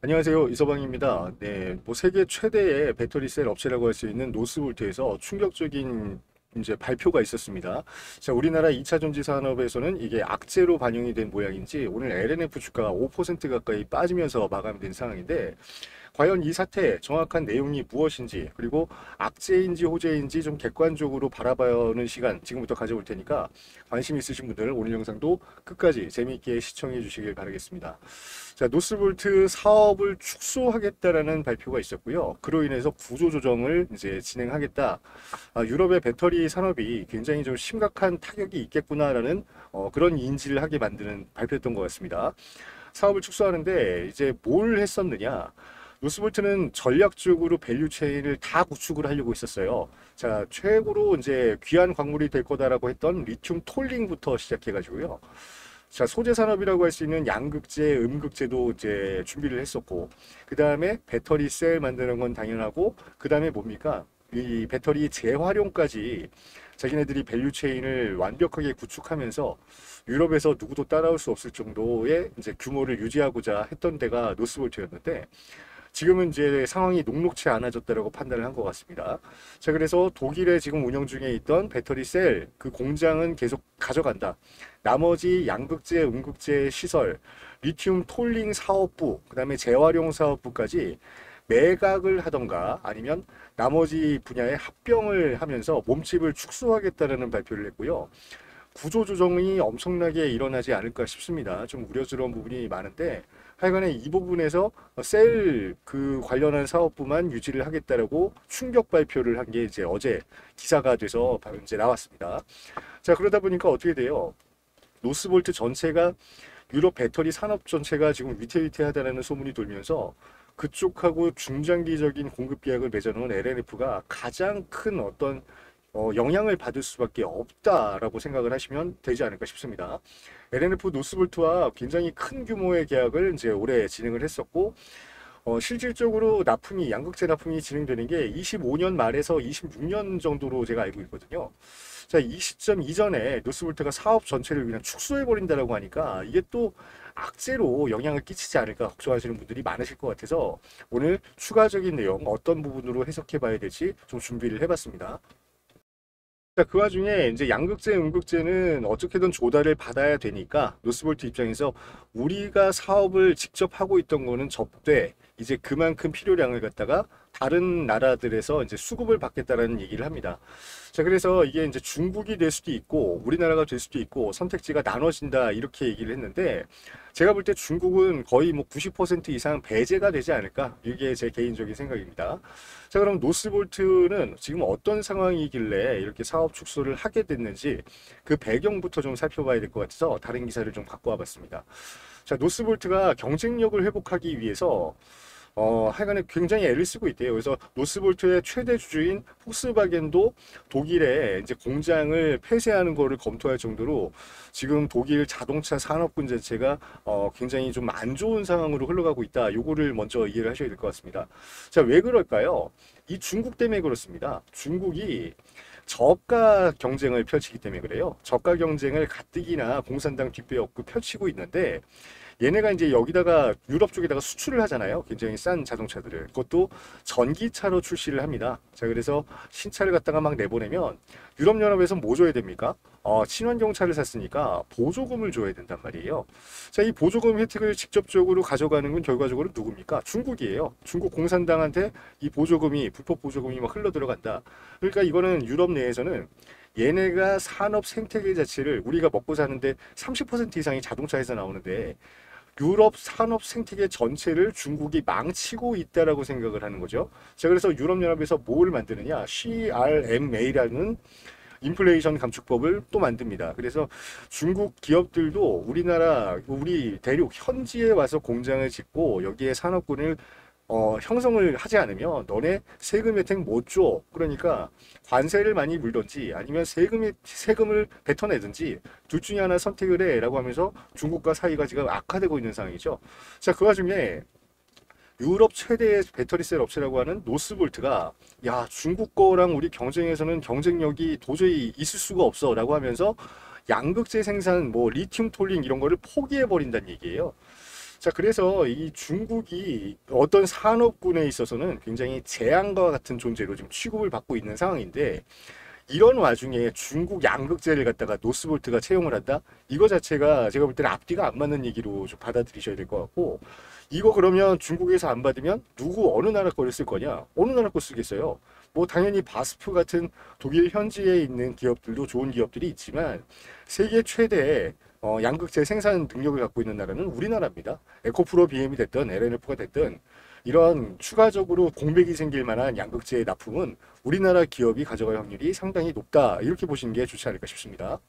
안녕하세요. 이서방입니다. 네, 뭐 세계 최대의 배터리 셀 업체라고 할 수 있는 노스볼트에서 충격적인 이제 발표가 있었습니다. 자, 우리나라 2차 전지 산업에서는 이게 악재로 반영이 된 모양인지 오늘 LNF 주가가 5% 가까이 빠지면서 마감된 상황인데 과연 이 사태의 정확한 내용이 무엇인지 그리고 악재인지 호재인지 좀 객관적으로 바라봐는 시간 지금부터 가져올 테니까 관심 있으신 분들 오늘 영상도 끝까지 재미있게 시청해 주시길 바라겠습니다. 자, 노스볼트 사업을 축소하겠다라는 발표가 있었고요. 그로 인해서 구조조정을 이제 진행하겠다. 유럽의 배터리 산업이 굉장히 좀 심각한 타격이 있겠구나라는 그런 인지를 하게 만드는 발표였던 것 같습니다. 사업을 축소하는데 이제 뭘 했었느냐? 노스볼트는 전략적으로 밸류 체인을 다 구축을 하려고 있었어요. 자, 최고로 이제 귀한 광물이 될 거다라고 했던 리튬 톨링부터 시작해가지고요. 자, 소재 산업이라고 할 수 있는 양극재, 음극재도 이제 준비를 했었고, 그 다음에 배터리 셀 만드는 건 당연하고, 그 다음에 뭡니까? 이 배터리 재활용까지 자기네들이 밸류 체인을 완벽하게 구축하면서 유럽에서 누구도 따라올 수 없을 정도의 이제 규모를 유지하고자 했던 데가 노스볼트였는데, 지금은 이제 상황이 녹록치 않아졌다라고 판단을 한 것 같습니다. 자, 그래서 독일에 지금 운영 중에 있던 배터리 셀 그 공장은 계속 가져간다. 나머지 양극재, 음극재 시설, 리튬 톨링 사업부, 그다음에 재활용 사업부까지 매각을 하던가 아니면 나머지 분야에 합병을 하면서 몸집을 축소하겠다라는 발표를 했고요. 구조조정이 엄청나게 일어나지 않을까 싶습니다. 좀 우려스러운 부분이 많은데 하여간에 이 부분에서 셀 그 관련한 사업부만 유지를 하겠다라고 충격 발표를 한 게 이제 어제 기사가 돼서 바로 이제 나왔습니다. 자, 그러다 보니까 어떻게 돼요? 노스볼트 전체가 유럽 배터리 산업 전체가 지금 위태위태하다는 소문이 돌면서 그쪽하고 중장기적인 공급 계약을 맺어놓은 LNF가 가장 큰 어떤 영향을 받을 수밖에 없다라고 생각을 하시면 되지 않을까 싶습니다. LNF 노스볼트와 굉장히 큰 규모의 계약을 이제 올해 진행을 했었고, 실질적으로 납품이, 양극재 납품이 진행되는 게 25년 말에서 26년 정도로 제가 알고 있거든요. 자, 이 시점 이전에 노스볼트가 사업 전체를 그냥 축소해버린다라고 하니까 이게 또 악재로 영향을 끼치지 않을까 걱정하시는 분들이 많으실 것 같아서 오늘 추가적인 내용 어떤 부분으로 해석해 봐야 될지 좀 준비를 해봤습니다. 자, 그 와중에 이제 양극재, 음극재는 어떻게든 조달을 받아야 되니까 노스볼트 입장에서 우리가 사업을 직접 하고 있던 거는 접되 이제 그만큼 필요량을 갖다가 다른 나라들에서 이제 수급을 받겠다라는 얘기를 합니다. 자, 그래서 이게 이제 중국이 될 수도 있고 우리나라가 될 수도 있고 선택지가 나눠진다 이렇게 얘기를 했는데 제가 볼 때 중국은 거의 뭐 90% 이상 배제가 되지 않을까 이게 제 개인적인 생각입니다. 자, 그럼 노스볼트는 지금 어떤 상황이길래 이렇게 사업 축소를 하게 됐는지 그 배경부터 좀 살펴봐야 될 것 같아서 다른 기사를 좀 갖고 와봤습니다. 자, 노스볼트가 경쟁력을 회복하기 위해서 하여간에 굉장히 애를 쓰고 있대요. 그래서 노스볼트의 최대 주주인 폭스바겐도 독일에 이제 공장을 폐쇄하는 거를 검토할 정도로 지금 독일 자동차 산업군 자체가 굉장히 좀 안 좋은 상황으로 흘러가고 있다. 요거를 먼저 이해를 하셔야 될 것 같습니다. 자, 왜 그럴까요? 이 중국 때문에 그렇습니다. 중국이 저가 경쟁을 펼치기 때문에 그래요. 저가 경쟁을 가뜩이나 공산당 뒷배 업고 펼치고 있는데 얘네가 이제 여기다가 유럽 쪽에다가 수출을 하잖아요. 굉장히 싼 자동차들을. 그것도 전기차로 출시를 합니다. 자, 그래서 신차를 갖다가 막 내보내면 유럽연합에서 뭐 줘야 됩니까? 친환경차를 샀으니까 보조금을 줘야 된단 말이에요. 자, 이 보조금 혜택을 직접적으로 가져가는 건 결과적으로 누굽니까? 중국이에요. 중국 공산당한테 이 보조금이, 불법 보조금이 막 흘러 들어간다. 그러니까 이거는 유럽 내에서는 얘네가 산업 생태계 자체를 우리가 먹고 사는데 30% 이상이 자동차에서 나오는데 유럽 산업 생태계 전체를 중국이 망치고 있다라고 생각을 하는 거죠. 자, 그래서 유럽연합에서 뭘 만드느냐? CRMA라는 인플레이션 감축법을 또 만듭니다. 그래서 중국 기업들도 우리 대륙 현지에 와서 공장을 짓고 여기에 산업군을 형성을 하지 않으면 너네 세금 혜택 못 줘. 그러니까 관세를 많이 물던지 아니면 세금을 뱉어내든지 둘 중에 하나 선택을 해라고 하면서 중국과 사이가 지금 악화되고 있는 상황이죠. 자, 그 와중에 유럽 최대의 배터리 셀 업체라고 하는 노스볼트가 야, 중국 거랑 우리 경쟁에서는 경쟁력이 도저히 있을 수가 없어라고 하면서 양극재 생산 뭐 리튬 톨링 이런 거를 포기해 버린다는 얘기예요. 자, 그래서 이 중국이 어떤 산업군에 있어서는 굉장히 재앙과 같은 존재로 지금 취급을 받고 있는 상황인데, 이런 와중에 중국 양극재를 갖다가 노스볼트가 채용을 한다? 이거 자체가 제가 볼 때는 앞뒤가 안 맞는 얘기로 좀 받아들이셔야 될 것 같고, 이거 그러면 중국에서 안 받으면 누구 어느 나라 거를 쓸 거냐? 어느 나라 거 쓰겠어요? 뭐 당연히 바스프 같은 독일 현지에 있는 기업들도 좋은 기업들이 있지만 세계 최대의 양극재 생산 능력을 갖고 있는 나라는 우리나라입니다. 에코프로 BM이 됐든 LNF가 됐든 이런 추가적으로 공백이 생길 만한 양극재 납품은 우리나라 기업이 가져갈 확률이 상당히 높다. 이렇게 보시는 게 좋지 않을까 싶습니다.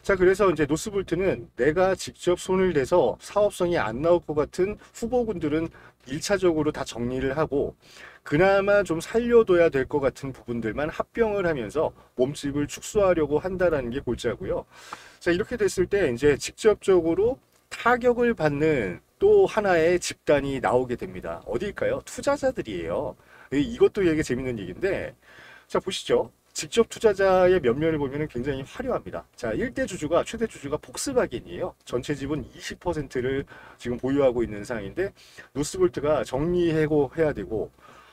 자, 그래서 이제 노스볼트는 내가 직접 손을 대서 사업성이 안 나올 것 같은 후보군들은 1차적으로 다 정리를 하고 그나마 좀 살려둬야 될 것 같은 부분들만 합병을 하면서 몸집을 축소하려고 한다라는 게 골자고요. 자, 이렇게 됐을 때 이제 직접적으로 타격을 받는 또 하나의 집단이 나오게 됩니다. 어디일까요? 투자자들이에요. 이것도 되게 재밌는 얘기인데, 자, 보시죠. 직접 투자자의 면면을 보면 굉장히 화려합니다. 자, 1대 주주가, 최대 주주가 폭스바겐이에요. 전체 지분 20%를 지금 보유하고 있는 상황인데, 노스볼트가 정리해고 해야 되고,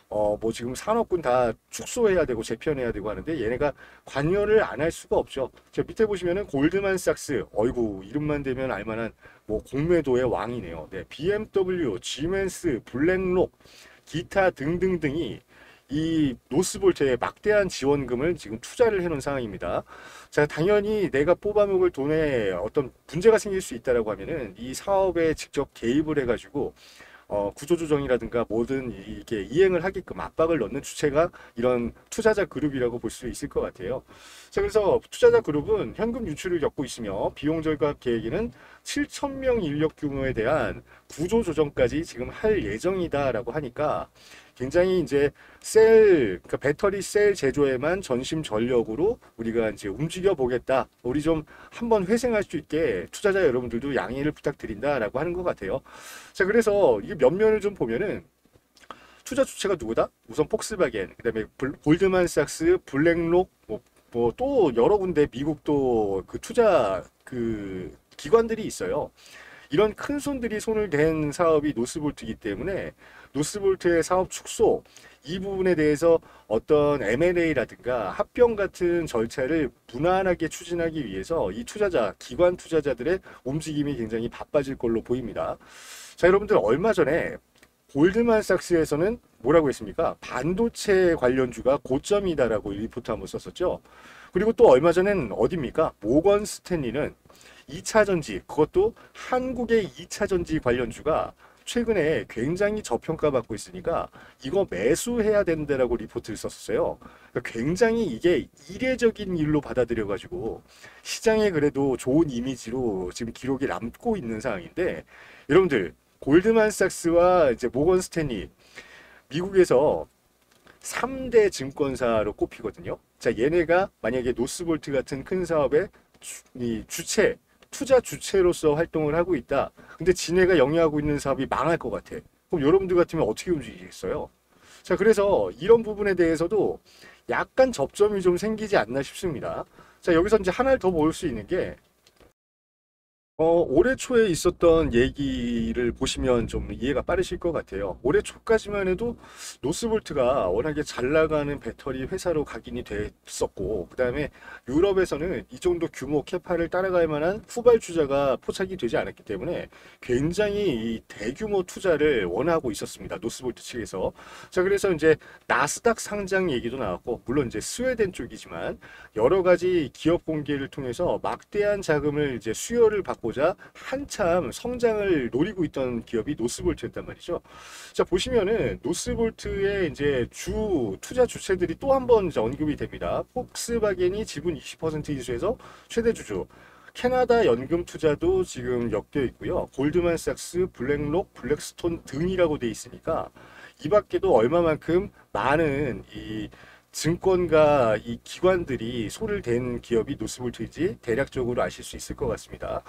뭐 지금 산업군 다 축소해야 되고 재편해야 되고 하는데 얘네가 관여를 안 할 수가 없죠. 저 밑에 보시면은 골드만삭스, 어이구 이름만 대면 알만한 뭐 공매도의 왕이네요. 네, BMW, 지멘스, 블랙록, 기타 등등등이 이 노스볼트에 막대한 지원금을 지금 투자를 해놓은 상황입니다. 자, 당연히 내가 뽑아먹을 돈에 어떤 문제가 생길 수 있다라고 하면은 이 사업에 직접 개입을 해가지고 구조조정이라든가 뭐든 이렇게 이행을 하게끔 압박을 넣는 주체가 이런 투자자 그룹이라고 볼 수 있을 것 같아요. 자, 그래서 투자자 그룹은 현금 유출을 겪고 있으며 비용 절감 계획에는 7,000명 인력 규모에 대한 구조조정까지 지금 할 예정이다라고 하니까 굉장히 이제 그러니까 배터리 셀 제조에만 전심 전력으로 우리가 이제 움직여 보겠다. 우리 좀 한번 회생할 수 있게 투자자 여러분들도 양해를 부탁드린다라고 하는 것 같아요. 자, 그래서 이게 면면을 좀 보면은 투자 주체가 누구다? 우선 폭스바겐, 그다음에 골드만삭스, 블랙록, 뭐 또 여러 군데 미국도 그 투자 그 기관들이 있어요. 이런 큰 손들이 손을 댄 사업이 노스볼트이기 때문에 노스볼트의 사업 축소 이 부분에 대해서 어떤 M&A라든가 합병 같은 절차를 무난하게 추진하기 위해서 이 투자자, 기관 투자자들의 움직임이 굉장히 바빠질 걸로 보입니다. 자, 여러분들 얼마 전에 골드만삭스에서는 뭐라고 했습니까? 반도체 관련주가 고점이다라고 리포트 한번 썼었죠. 그리고 또 얼마 전엔 어디입니까? 모건 스탠리는 2차 전지, 그것도 한국의 2차 전지 관련주가 최근에 굉장히 저평가받고 있으니까 이거 매수해야 된다라고 리포트를 썼었어요. 그러니까 굉장히 이게 이례적인 일로 받아들여가지고 시장에 그래도 좋은 이미지로 지금 기록이 남고 있는 상황인데 여러분들 골드만삭스와 이제 모건 스탠리 미국에서 3대 증권사로 꼽히거든요. 자, 얘네가 만약에 노스볼트 같은 큰 사업의 주체, 투자 주체로서 활동을 하고 있다. 근데 지네가 영위하고 있는 사업이 망할 것 같아. 그럼 여러분들 같으면 어떻게 움직이겠어요? 자, 그래서 이런 부분에 대해서도 약간 접점이 좀 생기지 않나 싶습니다. 자, 여기서 이제 하나를 더 모을 수 있는 게 올해 초에 있었던 얘기를 보시면 좀 이해가 빠르실 것 같아요. 올해 초까지만 해도 노스볼트가 워낙에 잘 나가는 배터리 회사로 각인이 됐었고, 그 다음에 유럽에서는 이 정도 규모 캐파를 따라갈 만한 후발주자가 포착이 되지 않았기 때문에 굉장히 이 대규모 투자를 원하고 있었습니다. 노스볼트 측에서. 자, 그래서 이제 나스닥 상장 얘기도 나왔고, 물론 이제 스웨덴 쪽이지만 여러 가지 기업 공개를 통해서 막대한 자금을 이제 수요를 받고 고자 한참 성장을 노리고 있던 기업이 노스볼트였단 말이죠. 자, 보시면은 노스볼트의 이제 주 투자 주체들이 또 한 번 언급이 됩니다. 폭스바겐이 지분 20% 이수해서 최대 주주. 캐나다 연금 투자도 지금 엮여 있고요. 골드만삭스, 블랙록, 블랙스톤 등이라고 돼 있으니까 이 밖에도 얼마만큼 많은 이 증권가 이 기관들이 손을 댄 기업이 노스볼트인지 대략적으로 아실 수 있을 것 같습니다.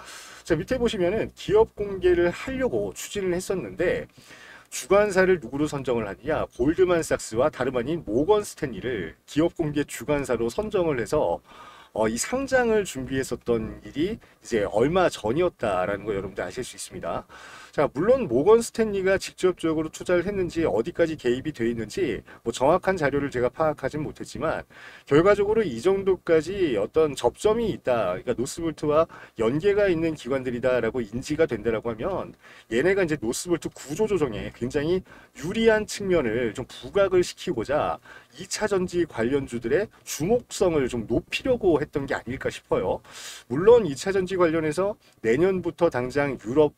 자, 밑에 보시면은 기업 공개를 하려고 추진을 했었는데 주관사를 누구로 선정을 하느냐? 골드만삭스와 다름 아닌 모건 스탠리를 기업 공개 주관사로 선정을 해서 이 상장을 준비했었던 일이 이제 얼마 전이었다라는 거 여러분들 아실 수 있습니다. 자, 물론 모건 스탠리가 직접적으로 투자를 했는지 어디까지 개입이 돼 있는지 뭐 정확한 자료를 제가 파악하진 못했지만 결과적으로 이 정도까지 어떤 접점이 있다. 그러니까 노스볼트와 연계가 있는 기관들이다라고 인지가 된다라고 하면 얘네가 이제 노스볼트 구조 조정에 굉장히 유리한 측면을 좀 부각을 시키고자 2차 전지 관련주들의 주목성을 좀 높이려고 했던 게 아닐까 싶어요. 물론 2차 전지 관련해서 내년부터 당장 유럽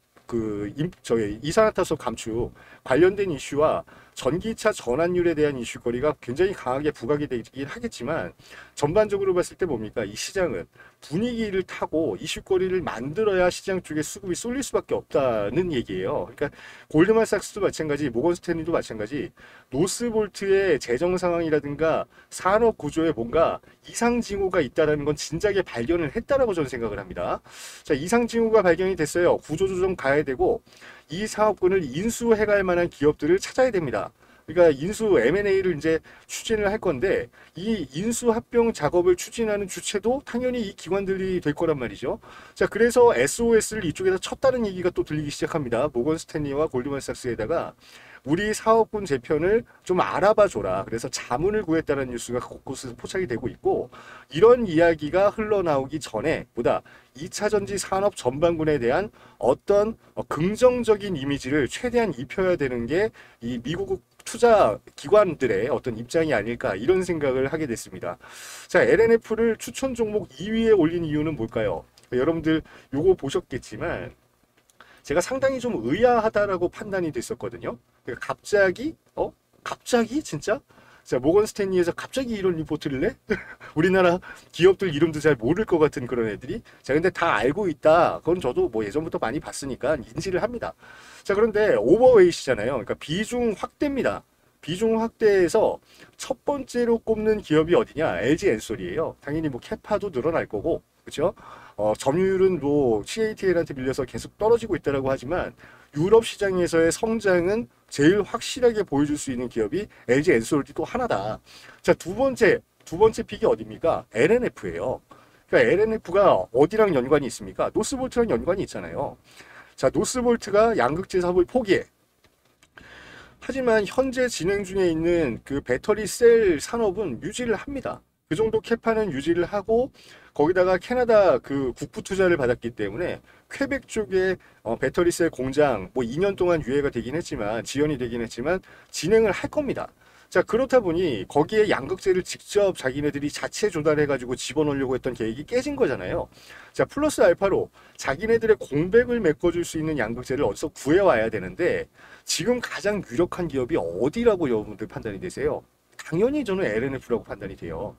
저희 이산화탄소 감축 관련된 이슈와 전기차 전환율에 대한 이슈거리가 굉장히 강하게 부각이 되긴 하겠지만 전반적으로 봤을 때 뭡니까? 이 시장은 분위기를 타고 이슈거리를 만들어야 시장 쪽에 수급이 쏠릴 수밖에 없다는 얘기예요. 그러니까 골드만삭스도 마찬가지, 모건 스탠리도 마찬가지, 노스볼트의 재정 상황이라든가 산업 구조에 뭔가 이상 징후가 있다는 건 진작에 발견을 했다라고 저는 생각을 합니다. 자, 이상 징후가 발견이 됐어요. 구조조정 가야 되고 이 사업군을 인수해갈 만한 기업들을 찾아야 됩니다. 그러니까 인수 M&A를 이제 추진을 할 건데 이 인수 합병 작업을 추진하는 주체도 당연히 이 기관들이 될 거란 말이죠. 자, 그래서 SOS를 이쪽에다 쳤다는 얘기가 또 들리기 시작합니다. 모건 스탠리와 골드만삭스에다가 우리 사업군 재편을 좀 알아봐 줘라. 그래서 자문을 구했다는 뉴스가 곳곳에서 포착이 되고 있고 이런 이야기가 흘러나오기 전에 보다 2차 전지 산업 전반군에 대한 어떤 긍정적인 이미지를 최대한 입혀야 되는 게 이 미국 투자 기관들의 어떤 입장이 아닐까 이런 생각을 하게 됐습니다. 자, LNF를 추천 종목 2위에 올린 이유는 뭘까요? 여러분들 요거 보셨겠지만 제가 상당히 좀 의아하다라고 판단이 됐었거든요. 그러니까 갑자기 진짜? 자, 모건 스탠리에서 갑자기 이런 리포트를 내? 우리나라 기업들 이름도 잘 모를 것 같은 그런 애들이. 자, 근데 다 알고 있다. 그건 저도 뭐 예전부터 많이 봤으니까 인지를 합니다. 자, 그런데 오버웨이시잖아요. 그러니까 비중 확대입니다. 비중 확대에서 첫 번째로 꼽는 기업이 어디냐? LG 엔솔이에요. 당연히 뭐 캐파도 늘어날 거고, 그렇죠? 점유율은 뭐 CATL한테 밀려서 계속 떨어지고 있다라고 하지만 유럽 시장에서의 성장은 제일 확실하게 보여줄 수 있는 기업이 LG 엔솔이 또 하나다. 자, 두 번째 픽이 어디입니까? LNF예요. 그러니까 LNF가 어디랑 연관이 있습니까? 노스볼트랑 연관이 있잖아요. 자, 노스볼트가 양극재 사업을 포기해. 하지만 현재 진행 중에 있는 그 배터리 셀 산업은 유지를 합니다. 그 정도 캐파는 유지를 하고 거기다가 캐나다 그 국부 투자를 받았기 때문에 퀘벡 쪽에 배터리 셀 공장 뭐 2년 동안 유예가 되긴 했지만 지연이 되긴 했지만 진행을 할 겁니다. 자, 그렇다 보니 거기에 양극재를 직접 자기네들이 자체 조달해가지고 집어넣으려고 했던 계획이 깨진 거잖아요. 자, 플러스 알파로 자기네들의 공백을 메꿔줄 수 있는 양극재를 어디서 구해와야 되는데 지금 가장 유력한 기업이 어디라고 여러분들 판단이 되세요? 당연히 저는 LNF라고 판단이 돼요.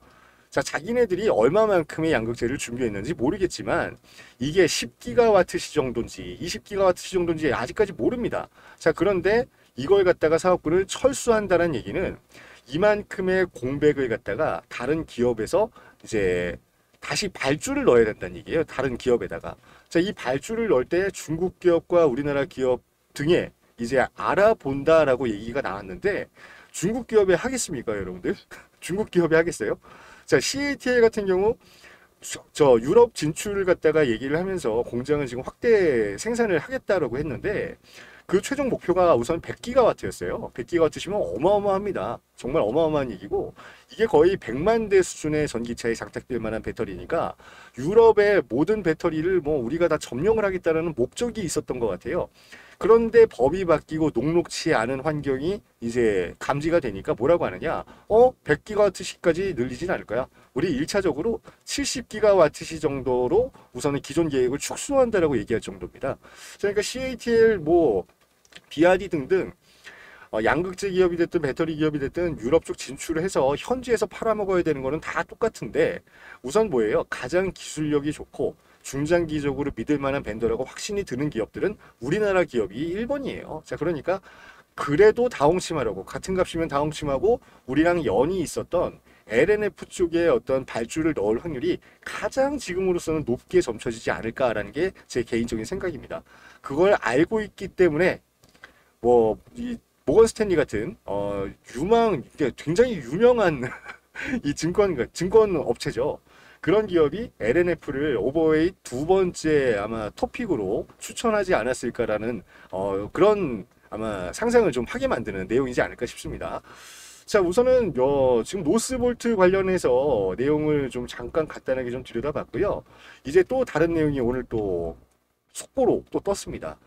자, 자기네들이 얼마만큼의 양극재를 준비했는지 모르겠지만 이게 10기가와트시 정도인지 20기가와트시 정도인지 아직까지 모릅니다. 자, 그런데 이걸 갖다가 사업군을 철수한다는 얘기는 이만큼의 공백을 갖다가 다른 기업에서 이제 다시 발주를 넣어야 된다는 얘기예요. 다른 기업에다가. 자, 이 발주를 넣을 때 중국 기업과 우리나라 기업 등에 이제 알아본다라고 얘기가 나왔는데 중국 기업에 하겠습니까, 여러분들? 중국 기업에 하겠어요? 자, CATL 같은 경우 저 유럽 진출을 갖다가 얘기를 하면서 공장을 지금 확대 생산을 하겠다라고 했는데 그 최종 목표가 우선 100기가와트였어요. 100기가와트시면 어마어마합니다. 정말 어마어마한 얘기고 이게 거의 100만 대 수준의 전기차에 장착될 만한 배터리니까 유럽의 모든 배터리를 뭐 우리가 다 점령을 하겠다는 목적이 있었던 것 같아요. 그런데 법이 바뀌고 녹록치 않은 환경이 이제 감지가 되니까 뭐라고 하느냐? 100기가와트시까지 늘리진 않을 거야. 우리 1차적으로 70기가와트시 정도로 우선은 기존 계획을 축소한다라고 얘기할 정도입니다. 그러니까 CATL 뭐 BRD 등등 양극재 기업이 됐든 배터리 기업이 됐든 유럽 쪽 진출을 해서 현지에서 팔아먹어야 되는 거는 다 똑같은데 우선 뭐예요? 가장 기술력이 좋고 중장기적으로 믿을 만한 벤더라고 확신이 드는 기업들은 우리나라 기업이 1번이에요. 자, 그러니까 그래도 다홍침하려고 같은 값이면 다홍침하고 우리랑 연이 있었던 LNF 쪽에 어떤 발주를 넣을 확률이 가장 지금으로서는 높게 점쳐지지 않을까라는 게 제 개인적인 생각입니다. 그걸 알고 있기 때문에 뭐 이 모건 스탠리 같은 굉장히 유명한 이 증권 업체죠. 그런 기업이 LNF를 오버웨이트 두 번째 아마 토픽으로 추천하지 않았을까라는 그런 아마 상상을 좀 하게 만드는 내용이지 않을까 싶습니다. 자, 우선은 지금 노스볼트 관련해서 내용을 좀 잠깐 간단하게 좀 들여다봤고요. 이제 또 다른 내용이 오늘 또 속보로 또 떴습니다.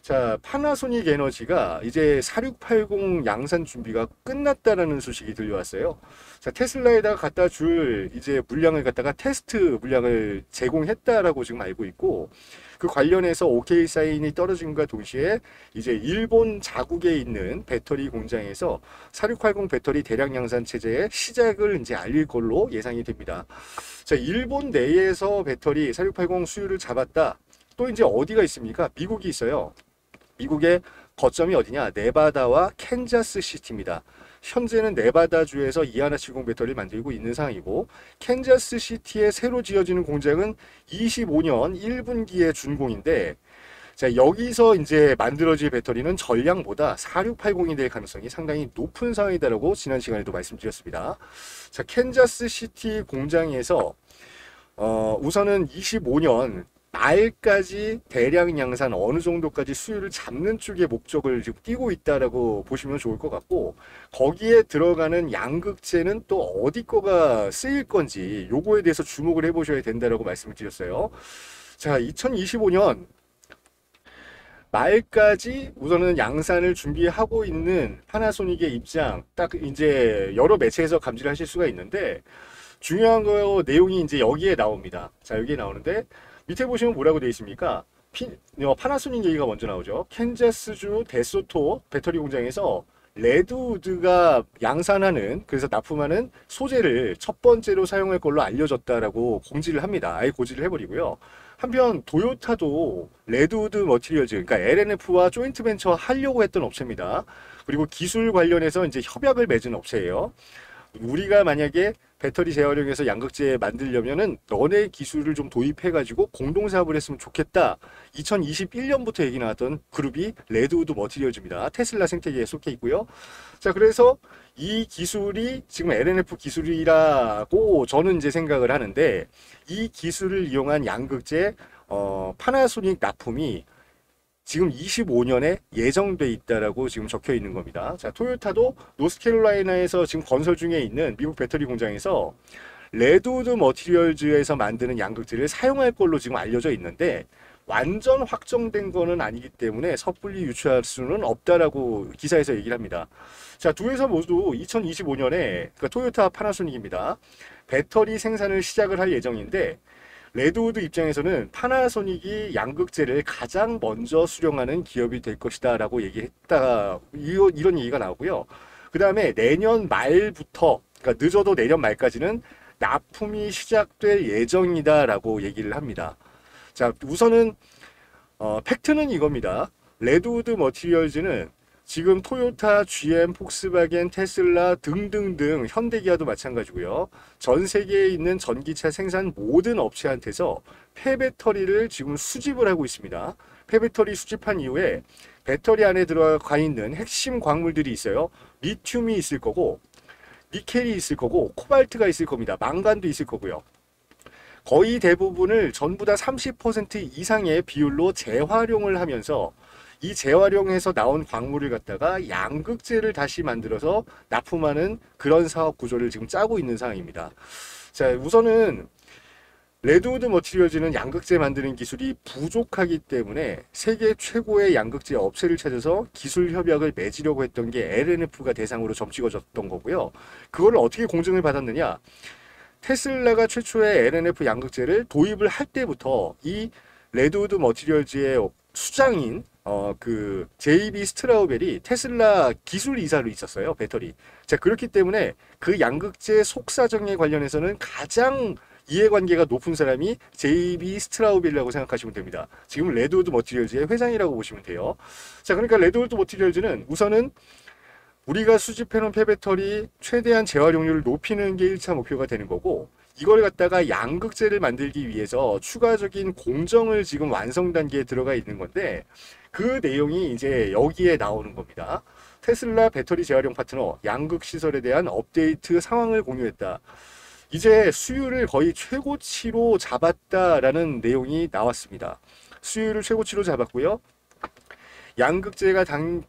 자, 파나소닉 에너지가 이제 4680 양산 준비가 끝났다라는 소식이 들려왔어요. 자, 테슬라에다가 갖다 줄 이제 물량을 갖다가 테스트 물량을 제공했다라고 지금 알고 있고, 그 관련해서 OK 사인이 떨어진과 동시에 이제 일본 자국에 있는 배터리 공장에서 4680 배터리 대량 양산 체제의 시작을 이제 알릴 걸로 예상이 됩니다. 자, 일본 내에서 배터리 4680 수요를 잡았다. 또 이제 어디가 있습니까? 미국이 있어요. 미국의 거점이 어디냐? 네바다와 캔자스 시티입니다. 현재는 네바다주에서 이하나70 배터리를 만들고 있는 상황이고, 캔자스 시티에 새로 지어지는 공장은 25년 1분기에 준공인데, 자, 여기서 이제 만들어질 배터리는 전량보다 4680이 될 가능성이 상당히 높은 상황이다라고 지난 시간에도 말씀드렸습니다. 자, 캔자스 시티 공장에서 우선은 25년 말까지 대량 양산 어느 정도까지 수요를 잡는 쪽의 목적을 지금 띄고 있다라고 보시면 좋을 것 같고, 거기에 들어가는 양극재는 또 어디 거가 쓰일 건지 요거에 대해서 주목을 해보셔야 된다라고 말씀을 드렸어요. 자, 2025년 말까지 우선은 양산을 준비하고 있는 파나소닉의 입장, 딱 이제 여러 매체에서 감지를 하실 수가 있는데, 중요한 거 내용이 이제 여기에 나옵니다. 자, 여기에 나오는데 밑에 보시면 뭐라고 되어 있습니까? 파나소닉 얘기가 먼저 나오죠. 캔자스주 데소토 배터리 공장에서 레드우드가 양산하는, 그래서 납품하는 소재를 첫 번째로 사용할 걸로 알려졌다라고 공지를 합니다. 아예 고지를 해버리고요. 한편 도요타도 레드우드 머티리얼즈, 그러니까 LNF와 조인트 벤처 하려고 했던 업체입니다. 그리고 기술 관련해서 이제 협약을 맺은 업체예요. 우리가 만약에 배터리 재활용해서 양극재 만들려면은 너네 기술을 좀 도입해가지고 공동사업을 했으면 좋겠다. 2021년부터 얘기 나왔던 그룹이 레드우드 머티리얼즈입니다. 테슬라 생태계에 속해 있고요. 자, 그래서 이 기술이 지금 LNF 기술이라고 저는 이제 생각을 하는데, 이 기술을 이용한 양극재 파나소닉 납품이 지금 25년에 예정돼 있다라고 지금 적혀 있는 겁니다. 자, 토요타도 노스캐롤라이나에서 지금 건설 중에 있는 미국 배터리 공장에서 레드우드 머티리얼즈에서 만드는 양극재를 사용할 걸로 지금 알려져 있는데, 완전 확정된 거는 아니기 때문에 섣불리 유추할 수는 없다라고 기사에서 얘기를 합니다. 자, 두 회사 모두 2025년에, 그러니까 토요타 파나소닉입니다. 배터리 생산을 시작을 할 예정인데, 레드우드 입장에서는 파나소닉이 양극재를 가장 먼저 수령하는 기업이 될 것이다 라고 얘기했다, 이런 얘기가 나오고요. 그 다음에 내년 말부터, 그러니까 늦어도 내년 말까지는 납품이 시작될 예정이다 라고 얘기를 합니다. 자, 우선은 팩트는 이겁니다. 레드우드 머티리얼즈는 지금 토요타, GM, 폭스바겐, 테슬라 등등등, 현대기아도 마찬가지고요. 전 세계에 있는 전기차 생산 모든 업체한테서 폐배터리를 지금 수집을 하고 있습니다. 폐배터리 수집한 이후에 배터리 안에 들어가 있는 핵심 광물들이 있어요. 리튬이 있을 거고, 니켈이 있을 거고, 코발트가 있을 겁니다. 망간도 있을 거고요. 거의 대부분을 전부 다 30% 이상의 비율로 재활용을 하면서, 이 재활용해서 나온 광물을 갖다가 양극재를 다시 만들어서 납품하는 그런 사업 구조를 지금 짜고 있는 상황입니다. 자, 우선은 레드우드 머티리얼즈는 양극재 만드는 기술이 부족하기 때문에 세계 최고의 양극재 업체를 찾아서 기술 협약을 맺으려고 했던 게 LNF가 대상으로 점찍어졌던 거고요. 그걸 어떻게 공증을 받았느냐? 테슬라가 최초의 LNF 양극재를 도입을 할 때부터 이 레드우드 머티리얼즈의 수장인 그 JB 스트라우벨이 테슬라 기술 이사로 있었어요, 배터리. 자, 그렇기 때문에 그 양극재 속사정에 관련해서는 가장 이해관계가 높은 사람이 JB 스트라우벨이라고 생각하시면 됩니다. 지금 레드우드 머티리얼즈의 회장이라고 보시면 돼요. 자, 그러니까 레드우드 머티리얼즈는 우선은 우리가 수집해놓은 폐배터리 최대한 재활용률을 높이는 게 1차 목표가 되는 거고, 이걸 갖다가 양극재를 만들기 위해서 추가적인 공정을 지금 완성 단계에 들어가 있는 건데, 그 내용이 이제 여기에 나오는 겁니다. 테슬라 배터리 재활용 파트너 양극 시설에 대한 업데이트 상황을 공유했다. 이제 수율을 거의 최고치로 잡았다라는 내용이 나왔습니다. 수율을 최고치로 잡았고요. 양극재가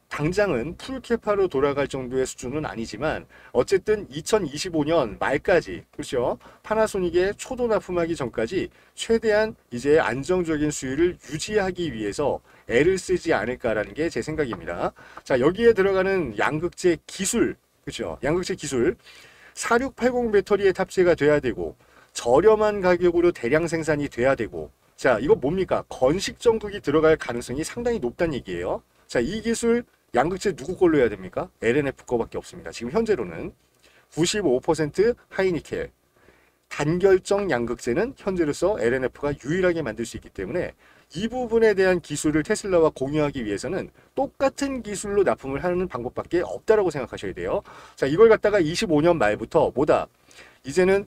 당장은 풀캐파로 돌아갈 정도의 수준은 아니지만 어쨌든 2025년 말까지, 그렇죠? 파나소닉의 초도 납품하기 전까지 최대한 이제 안정적인 수율을 유지하기 위해서 애를 쓰지 않을까라는 게 제 생각입니다. 자, 여기에 들어가는 양극재 기술, 그렇죠? 양극재 기술 4680 배터리에 탑재가 돼야 되고 저렴한 가격으로 대량 생산이 돼야 되고, 자, 이거 뭡니까? 건식 전극이 들어갈 가능성이 상당히 높다는 얘기예요. 자, 이 기술 양극재 누구 걸로 해야 됩니까? LNF 거밖에 없습니다. 지금 현재로는 95% 하이니켈, 단결정 양극재는 현재로서 LNF가 유일하게 만들 수 있기 때문에 이 부분에 대한 기술을 테슬라와 공유하기 위해서는 똑같은 기술로 납품을 하는 방법밖에 없다라고 생각하셔야 돼요. 자, 이걸 갖다가 25년 말부터 뭐다? 이제는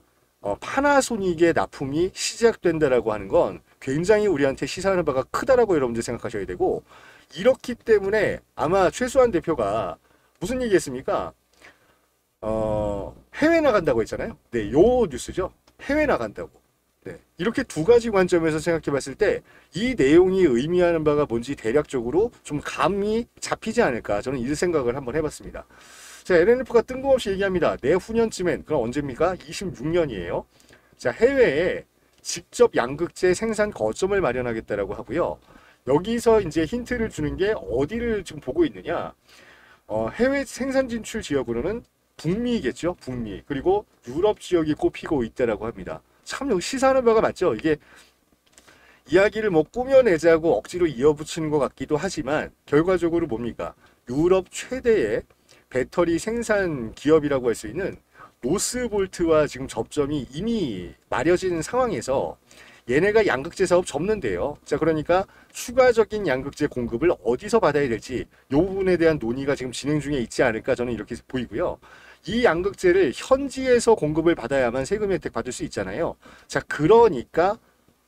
파나소닉의 납품이 시작된다라고 하는 건 굉장히 우리한테 시사하는 바가 크다라고 여러분들 생각하셔야 되고, 이렇기 때문에 아마 최수환 대표가 무슨 얘기했습니까? 해외 나간다고 했잖아요. 네, 요 뉴스죠. 해외 나간다고. 네, 이렇게 두 가지 관점에서 생각해 봤을 때 이 내용이 의미하는 바가 뭔지 대략적으로 좀 감이 잡히지 않을까, 저는 이 생각을 한번 해봤습니다. 자, LNF가 뜬금없이 얘기합니다. 내후년쯤엔, 그럼 언제입니까? 26년이에요. 자, 해외에 직접 양극재 생산 거점을 마련하겠다라고 하고요. 여기서 이제 힌트를 주는 게 어디를 지금 보고 있느냐. 해외 생산 진출 지역으로는 북미겠죠. 북미. 그리고 유럽 지역이 꼽히고 있다라고 합니다. 참 여기 시사하는 바가 맞죠. 이게 이야기를 뭐 꾸며내자고 억지로 이어붙이는 것 같기도 하지만 결과적으로 뭡니까? 유럽 최대의 배터리 생산 기업이라고 할 수 있는 노스볼트와 지금 접점이 이미 마련진 상황에서 얘네가 양극재 사업 접는데요. 자, 그러니까 추가적인 양극재 공급을 어디서 받아야 될지 이 부분에 대한 논의가 지금 진행 중에 있지 않을까, 저는 이렇게 보이고요. 이 양극재를 현지에서 공급을 받아야만 세금 혜택 받을 수 있잖아요. 자, 그러니까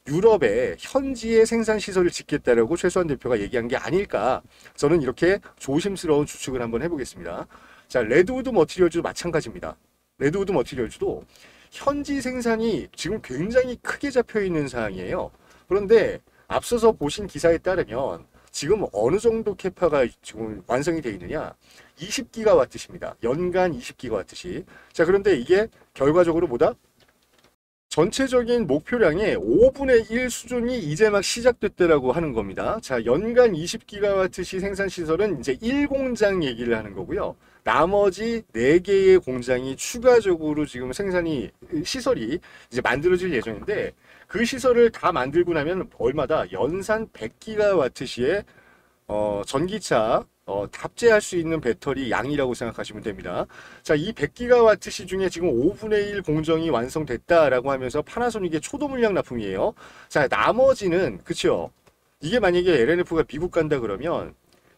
유럽에 현지의 생산 시설을 짓겠다라고 최수환 대표가 얘기한 게 아닐까, 저는 이렇게 조심스러운 추측을 한번 해보겠습니다. 자, 레드우드 머티리얼즈도 마찬가지입니다. 레드우드 머티리얼즈도 현지 생산이 지금 굉장히 크게 잡혀 있는 상황이에요. 그런데 앞서서 보신 기사에 따르면 지금 어느 정도 캐파가 지금 완성이 되어 있느냐? 20기가와트입니다. 연간 20기가와트시. 자, 그런데 이게 결과적으로 뭐다? 전체적인 목표량의 5분의 1 수준이 이제 막 시작됐다라고 하는 겁니다. 자, 연간 20기가와트시 생산 시설은 이제 1공장 얘기를 하는 거고요. 나머지 4개의 공장이 추가적으로 지금 시설이 이제 만들어질 예정인데, 그 시설을 다 만들고 나면 얼마다? 연산 100기가와트시의 전기차 탑재할 수 있는 배터리 양이라고 생각하시면 됩니다. 자, 이 100기가와트시 중에 지금 5분의 1 공정이 완성됐다라고 하면서 파나소닉의 초도 물량 납품이에요. 자, 나머지는, 그쵸? 이게 만약에 LNF가 미국 간다 그러면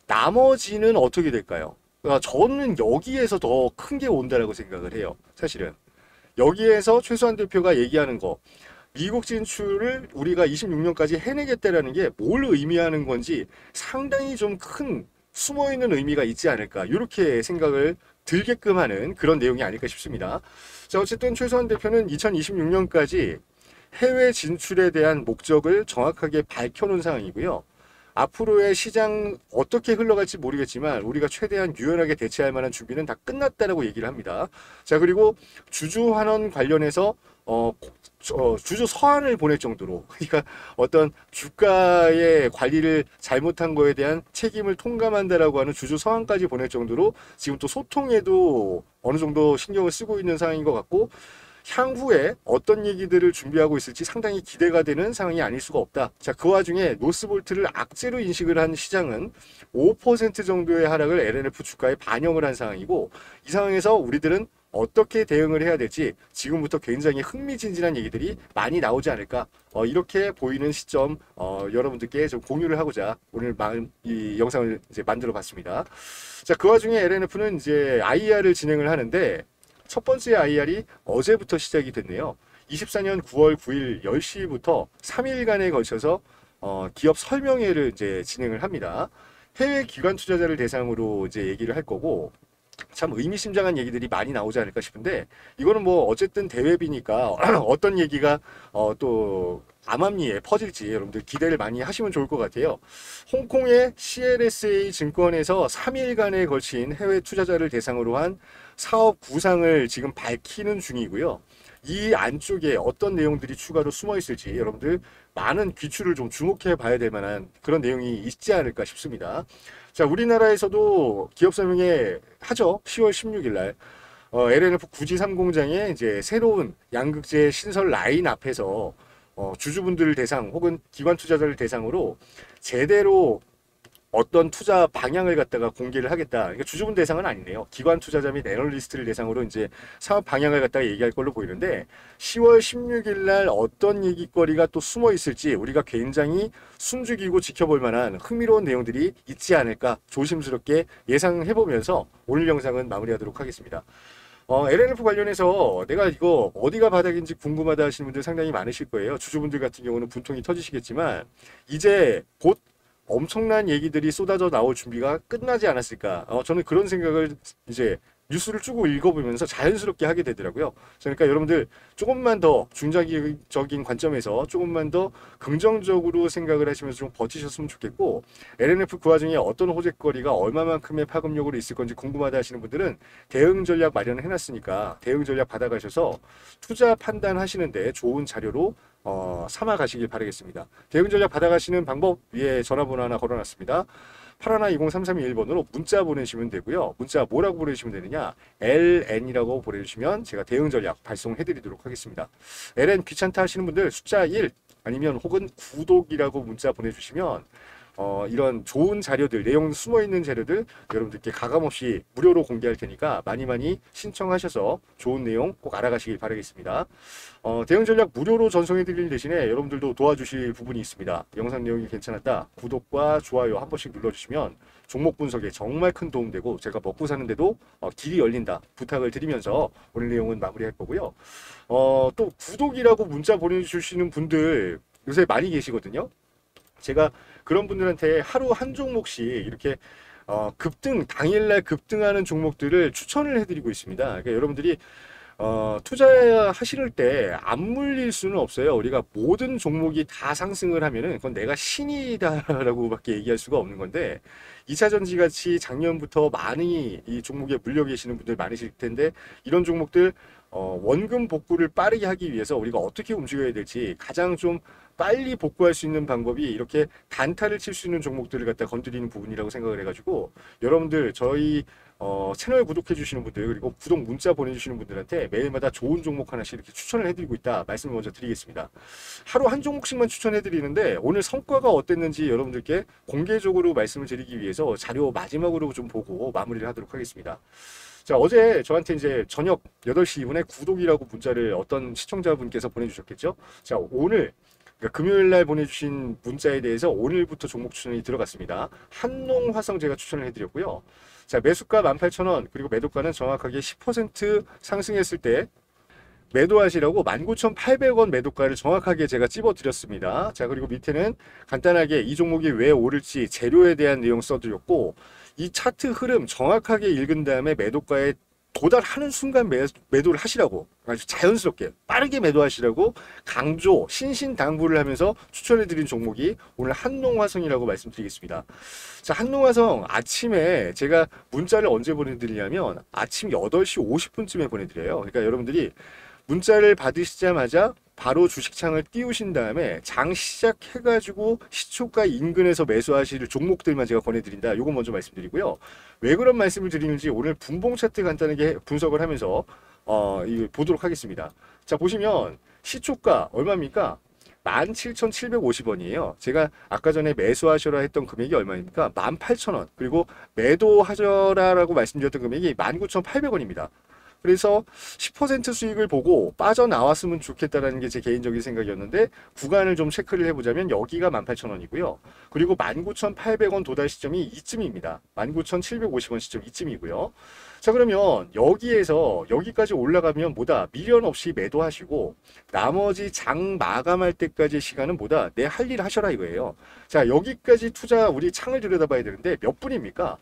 나머지는 어떻게 될까요? 저는 여기에서 더 큰 게 온다라고 생각을 해요. 사실은 여기에서 최수환 대표가 얘기하는 거, 미국 진출을 우리가 26년까지 해내겠다라는 게 뭘 의미하는 건지 상당히 좀 큰 숨어있는 의미가 있지 않을까, 이렇게 생각을 들게끔 하는 그런 내용이 아닐까 싶습니다. 자, 어쨌든 최수환 대표는 2026년까지 해외 진출에 대한 목적을 정확하게 밝혀놓은 상황이고요. 앞으로의 시장 어떻게 흘러갈지 모르겠지만 우리가 최대한 유연하게 대처할 만한 준비는 다 끝났다라고 얘기를 합니다. 자, 그리고 주주 환원 관련해서 주주 서한을 보낼 정도로, 그러니까 어떤 주가의 관리를 잘못한 거에 대한 책임을 통감한다라고 하는 주주 서한까지 보낼 정도로 지금 또 소통에도 어느 정도 신경을 쓰고 있는 상황인 것 같고, 향후에 어떤 얘기들을 준비하고 있을지 상당히 기대가 되는 상황이 아닐 수가 없다. 자, 그 와중에 노스볼트를 악재로 인식을 한 시장은 5% 정도의 하락을 LNF 주가에 반영을 한 상황이고, 이 상황에서 우리들은 어떻게 대응을 해야 될지 지금부터 굉장히 흥미진진한 얘기들이 많이 나오지 않을까, 이렇게 보이는 시점 여러분들께 좀 공유를 하고자 오늘 이 영상을 이제 만들어 봤습니다. 자, 그 와중에 LNF는 이제 IR을 진행을 하는데 첫 번째 IR이 어제부터 시작이 됐네요. 24년 9월 9일 10시부터 3일간에 걸쳐서 기업 설명회를 이제 진행을 합니다. 해외 기관 투자자를 대상으로 이제 얘기를 할 거고, 참 의미심장한 얘기들이 많이 나오지 않을까 싶은데, 이거는 뭐 어쨌든 대회비니까 어떤 얘기가 또 암암리에 퍼질지 여러분들 기대를 많이 하시면 좋을 것 같아요. 홍콩의 CLSA 증권에서 3일간에 걸친 해외 투자자를 대상으로 한 사업 구상을 지금 밝히는 중이고요. 이 안쪽에 어떤 내용들이 추가로 숨어 있을지 여러분들 많은 귀추를 좀 주목해 봐야 될 만한 그런 내용이 있지 않을까 싶습니다. 자, 우리나라에서도 기업 설명회 하죠. 10월 16일 날. LNF 구지 3공장에 이제 새로운 양극재 신설 라인 앞에서 주주분들 대상 혹은 기관 투자자를 대상으로 제대로 어떤 투자 방향을 갖다가 공개를 하겠다. 그러니까 주주분 대상은 아니네요. 기관 투자자 및 애널리스트를 대상으로 이제 사업 방향을 갖다가 얘기할 걸로 보이는데 10월 16일 날 어떤 얘기거리가 또 숨어 있을지 우리가 굉장히 숨죽이고 지켜볼 만한 흥미로운 내용들이 있지 않을까 조심스럽게 예상해 보면서 오늘 영상은 마무리하도록 하겠습니다. LNF 관련해서 내가 이거 어디가 바닥인지 궁금하다 하시는 분들 상당히 많으실 거예요. 주주분들 같은 경우는 분통이 터지시겠지만 이제 곧 엄청난 얘기들이 쏟아져 나올 준비가 끝나지 않았을까. 저는 그런 생각을 이제 뉴스를 쭉 읽어보면서 자연스럽게 하게 되더라고요. 그러니까 여러분들 조금만 더 중장기적인 관점에서 조금만 더 긍정적으로 생각을 하시면서 좀 버티셨으면 좋겠고, LNF 그 와중에 어떤 호재거리가 얼마만큼의 파급력으로 있을 건지 궁금하다 하시는 분들은 대응 전략 마련을 해놨으니까 대응 전략 받아가셔서 투자 판단하시는데 좋은 자료로 삼아 가시길 바라겠습니다. 대응 전략 받아가시는 방법 위에 전화번호 하나 걸어놨습니다. 8120-3321번으로 문자 보내시면 되고요. 문자 뭐라고 보내시면 되느냐? LN이라고 보내주시면 제가 대응 전략 발송해드리도록 하겠습니다. LN 귀찮다 하시는 분들 숫자 1 아니면 혹은 구독이라고 문자 보내주시면 이런 좋은 자료들, 내용 숨어있는 자료들 여러분들께 가감없이 무료로 공개할 테니까 많이 많이 신청하셔서 좋은 내용 꼭 알아가시길 바라겠습니다. 대응 전략 무료로 전송해드릴 대신에 여러분들도 도와주실 부분이 있습니다. 영상 내용이 괜찮았다. 구독과 좋아요 한 번씩 눌러주시면 종목 분석에 정말 큰 도움되고 제가 먹고 사는데도 길이 열린다 부탁을 드리면서 오늘 내용은 마무리할 거고요. 또 구독이라고 문자 보내주시는 분들 요새 많이 계시거든요. 제가 그런 분들한테 하루 한 종목씩 이렇게 급등, 당일날 급등하는 종목들을 추천을 해드리고 있습니다. 그러니까 여러분들이 투자하실 때 안 물릴 수는 없어요. 우리가 모든 종목이 다 상승을 하면은 그건 내가 신이다라고 밖에 얘기할 수가 없는 건데 2차전지 같이 작년부터 많이 이 종목에 물려 계시는 분들 많으실 텐데 이런 종목들 원금 복구를 빠르게 하기 위해서 우리가 어떻게 움직여야 될지 가장 좀 빨리 복구할 수 있는 방법이 이렇게 단타를 칠 수 있는 종목들을 갖다 건드리는 부분이라고 생각을 해가지고 여러분들 저희 채널 구독해 주시는 분들 그리고 구독 문자 보내주시는 분들한테 매일마다 좋은 종목 하나씩 이렇게 추천을 해드리고 있다 말씀을 먼저 드리겠습니다. 하루 한 종목씩만 추천해 드리는데 오늘 성과가 어땠는지 여러분들께 공개적으로 말씀을 드리기 위해서 자료 마지막으로 좀 보고 마무리를 하도록 하겠습니다. 자, 어제 저한테 이제 저녁 8시 이분에 구독이라고 문자를 어떤 시청자분께서 보내주셨겠죠? 자, 오늘 그러니까 금요일 날 보내주신 문자에 대해서 오늘부터 종목 추천이 들어갔습니다. 한농화성 제가 추천을 해드렸고요. 자, 매수가 18,000원 그리고 매도가는 정확하게 10% 상승했을 때 매도하시라고 19,800원 매도가를 정확하게 제가 찝어드렸습니다. 자, 그리고 밑에는 간단하게 이 종목이 왜 오를지 재료에 대한 내용 써드렸고 이 차트 흐름 정확하게 읽은 다음에 매도가에 도달하는 순간 매도를 하시라고 아주 자연스럽게 빠르게 매도하시라고 강조 신신당부를 하면서 추천해드린 종목이 오늘 한농화성이라고 말씀드리겠습니다. 자, 한농화성 아침에 제가 문자를 언제 보내드리냐면 아침 8시 50분쯤에 보내드려요. 그러니까 여러분들이 문자를 받으시자마자 바로 주식창을 띄우신 다음에 장 시작해가지고 시초가 인근에서 매수하실 종목들만 제가 권해드린다. 요거 먼저 말씀드리고요. 왜 그런 말씀을 드리는지 오늘 분봉 차트 간단하게 분석을 하면서 이거 보도록 하겠습니다. 자, 보시면 시초가 얼마입니까? 17,750원이에요. 제가 아까 전에 매수하셔라 했던 금액이 얼마입니까? 18,000원. 그리고 매도하셔라라고 말씀드렸던 금액이 19,800원입니다. 그래서 10% 수익을 보고 빠져나왔으면 좋겠다라는 게 제 개인적인 생각이었는데 구간을 좀 체크를 해보자면 여기가 18,000원이고요. 그리고 19,800원 도달 시점이 이쯤입니다. 19,750원 시점 이쯤이고요. 자, 그러면 여기에서 여기까지 올라가면 뭐다? 미련 없이 매도하시고 나머지 장 마감할 때까지 시간은 뭐다? 내 할 일 하셔라 이거예요. 자, 여기까지 투자 우리 창을 들여다봐야 되는데 몇 분입니까?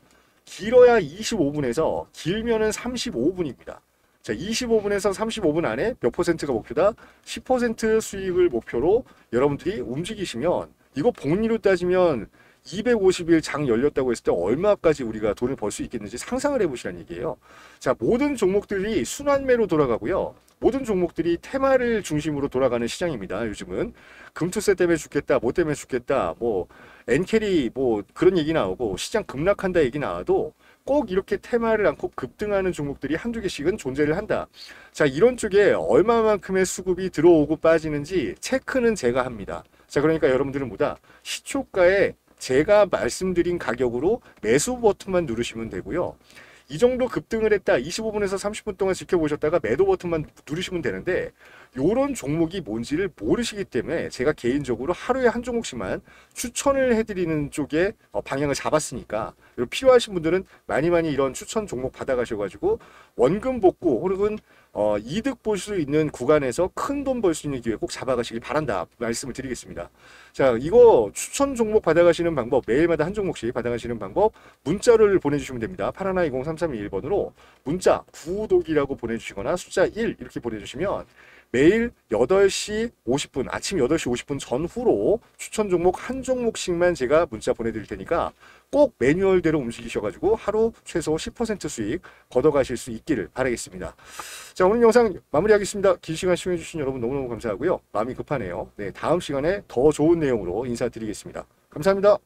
길어야 25분에서 길면은 35분입니다. 자, 25분에서 35분 안에 몇 퍼센트가 목표다? 10% 수익을 목표로 여러분들이 움직이시면 이거 복리로 따지면 250일 장 열렸다고 했을 때 얼마까지 우리가 돈을 벌 수 있겠는지 상상을 해보시라는 얘기예요. 자, 모든 종목들이 순환매로 돌아가고요. 모든 종목들이 테마를 중심으로 돌아가는 시장입니다. 요즘은 금투세 때문에 죽겠다, 뭐 때문에 죽겠다, 뭐 엔캐리 뭐 그런 얘기 나오고 시장 급락한다 얘기 나와도 꼭 이렇게 테마를 안고 급등하는 종목들이 한두 개씩은 존재를 한다. 자, 이런 쪽에 얼마만큼의 수급이 들어오고 빠지는지 체크는 제가 합니다. 자, 그러니까 여러분들은 뭐다? 시초가에 제가 말씀드린 가격으로 매수 버튼만 누르시면 되고요. 이 정도 급등을 했다. 25분에서 30분 동안 지켜보셨다가 매도 버튼만 누르시면 되는데 요런 종목이 뭔지를 모르시기 때문에 제가 개인적으로 하루에 한 종목씩만 추천을 해드리는 쪽에 방향을 잡았으니까 필요하신 분들은 많이 이런 추천 종목 받아가셔가지고 원금 복구 혹은 이득 볼 수 있는 구간에서 큰 돈 벌 수 있는 기회 꼭 잡아가시길 바란다 말씀을 드리겠습니다. 자, 이거 추천 종목 받아가시는 방법 매일마다 한 종목씩 받아가시는 방법 문자를 보내주시면 됩니다. 8120-3321번으로 문자 구독이라고 보내주시거나 숫자 1 이렇게 보내주시면 매일 8시 50분 아침 8시 50분 전후로 추천 종목 한 종목씩만 제가 문자 보내드릴 테니까 꼭 매뉴얼대로 움직이셔가지고 하루 최소 10% 수익 걷어가실 수 있기를 바라겠습니다. 자, 오늘 영상 마무리하겠습니다. 긴 시간 시청해주신 여러분 너무너무 감사하고요. 마음이 급하네요. 네, 다음 시간에 더 좋은 내용으로 인사드리겠습니다. 감사합니다.